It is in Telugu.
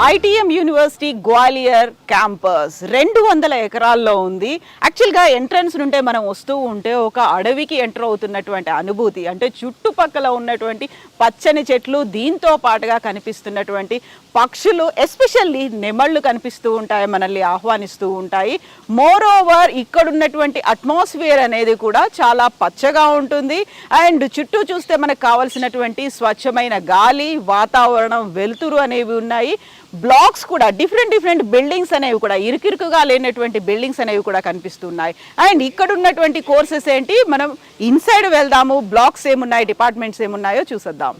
ఐటీఎం యూనివర్సిటీ గ్వాలియర్ క్యాంపస్ 200 ఎకరాల్లో ఉంది. యాక్చువల్గా ఎంట్రన్స్ నుండే మనం వస్తూ ఉంటే ఒక అడవికి ఎంటర్ అవుతున్నటువంటి అనుభూతి, అంటే చుట్టుపక్కల ఉన్నటువంటి పచ్చని చెట్లు, దీంతో పాటుగా కనిపిస్తున్నటువంటి పక్షులు, ఎస్పెషల్లీ నెమళ్ళు కనిపిస్తూ ఉంటాయి, మనల్ని ఆహ్వానిస్తూ ఉంటాయి. మోర్ ఓవర్ ఇక్కడ ఉన్నటువంటి అట్మాస్ఫియర్ అనేది కూడా చాలా పచ్చగా ఉంటుంది. అండ్ చుట్టూ చూస్తే మనకు కావాల్సినటువంటి స్వచ్ఛమైన గాలి, వాతావరణం, వెలుతురు అనేవి ఉన్నాయి. బ్లాక్స్ కూడా డిఫరెంట్ బిల్డింగ్స్ అనేవి కూడా ఇరుకిరుకుగా లేనటువంటి బిల్డింగ్స్ అనేవి కూడా కనిపిస్తున్నాయి. అండ్ ఇక్కడ ఉన్నటువంటి కోర్సెస్ ఏంటి, మనం ఇన్సైడ్ వెళ్దాము, బ్లాక్స్ ఏమున్నాయి, డిపార్ట్మెంట్స్ ఏమున్నాయో చూసేద్దాం.